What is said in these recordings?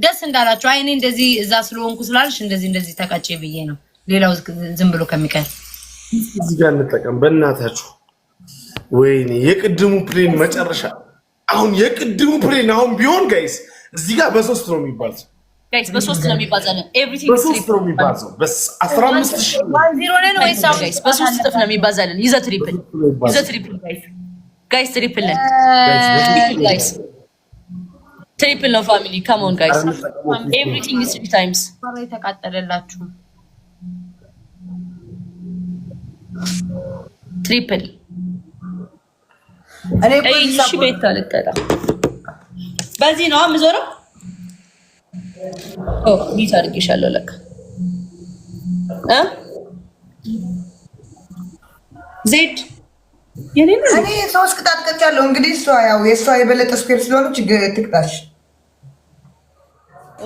ደስ እንዳላችሁ አይኔ እንደዚህ እዛ ስለሆንኩ ስላልሽ እንደዚህ ተቀጨ ብዬ ነው። ሌላው ዝም ብሎ ከሚቀር እዚህ ጋር እንጠቀም በእናታችሁ። ወይኔ የቅድሙ ፕሌን መጨረሻ አሁን የቅድሙ ፕሌን አሁን ቢሆን ጋይስ እዚህ ጋር በ3 ነው የሚባለው ጋይስ በ3 ነው የሚባዛለው ኤቭሪቲንግ በ3 ነው የሚባዛው በ15000 0 ነው ወይ ሳው ጋይስ በ3 ጥፍ ነው የሚባዛለን ይዘ ትሪፕል ጋይስ ትሪፕል ነን ጋይስ ትሪፕል ነው ፋሚሊ ካም ኦን ጋይስ ኤቭሪቲንግ ኢዝ 3 ታይምስ ባይ ተቃጠለላችሁ ትሪፕል እኔ እሺ ቤት አለቀዳ በዚህ ነው የምዞረው ኦ ዲት አድርጌሻለሁ ለካ ዜድ እኔ 3 ቅጣት ቀጫለሁ እንግዲህ እሷ ያው የሷ የበለጠ ስኩዌር ስለሆነች ትቅጣሽ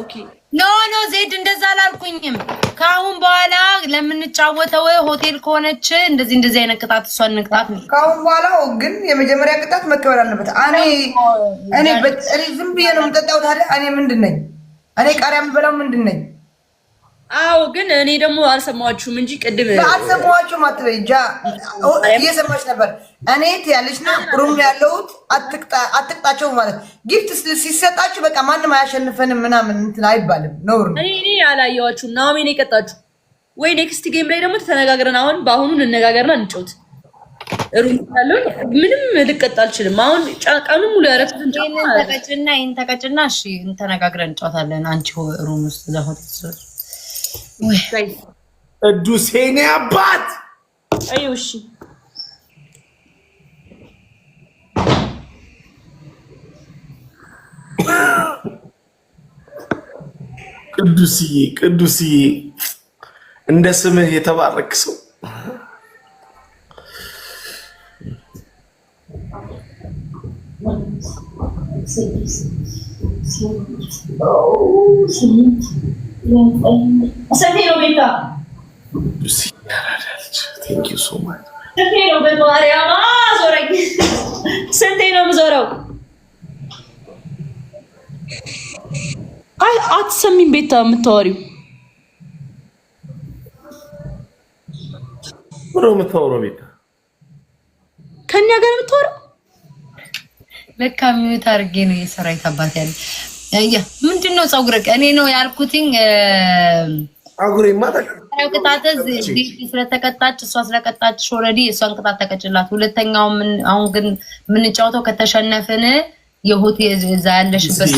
ኦኬ ኖ ዜድ እንደዛ አላልኩኝም ካሁን በኋላ ለምንጫወተው ሆቴል ከሆነች እንደዚህ አይነት ቅጣት እሷን ንቅጣት ነው ካሁን በኋላ ግን የመጀመሪያ ቅጣት መከበር አለበት እኔ ዝም ብዬ ነው የምጠጣው ታዲያ እኔ ምንድን ነኝ እኔ ቃሪያ የምበላው ምንድን ነኝ አዎ ግን እኔ ደግሞ አልሰማችሁም እንጂ ቅድም አልሰማችሁም አትበይጃ እየሰማች ነበር እኔ ያለችና ሩም ያለውት አትቅጣቸው ማለት ጊፍት ሲሰጣችሁ በቃ ማንም አያሸንፈንም ምናምን እንትን አይባልም ነውር ነው እኔ አላየኋችሁም ናኦሚ ነው የቀጣችሁ ወይ ኔክስት ጌም ላይ ደግሞ ተነጋግረን አሁን በአሁኑ እንነጋገርና እንጫወት ሩም ያለው ምንም ልቀጣ አልችልም አሁን ቀኑ ሙሉ ያረፍትን ተቀጭና እሺ እንተነጋግረን እንጫወታለን አንቺ ሩም ውስጥ ዘሆት ወይ ቅዱሴኔ አባት አይውሽ ቅዱስዬ እንደ ስምህ የተባረክ ሰው Sentilo Beta. Sì, thank you so much. Sentilo Beta, Zorak. Sentilo Zorok. አይ አትሰሚም ቤታ የምታወሪው የምታወራው ቤታ ከኛ ጋር የምታወራው ለካ ሚዩት አድርጌ ነው የሰራዊት አባት ያለ ምንድነው ጸጉርክ እኔ ነው ያልኩትኝ አጉሬ ማታክ ቅጣት ስለተቀጣች እሷ ስለቀጣች ኦሬዲ እሷን ቅጣት ተቀጭላት ሁለተኛው አሁን ግን ምንጫወተው ከተሸነፈን የሆቴል እዛ ያለሽበት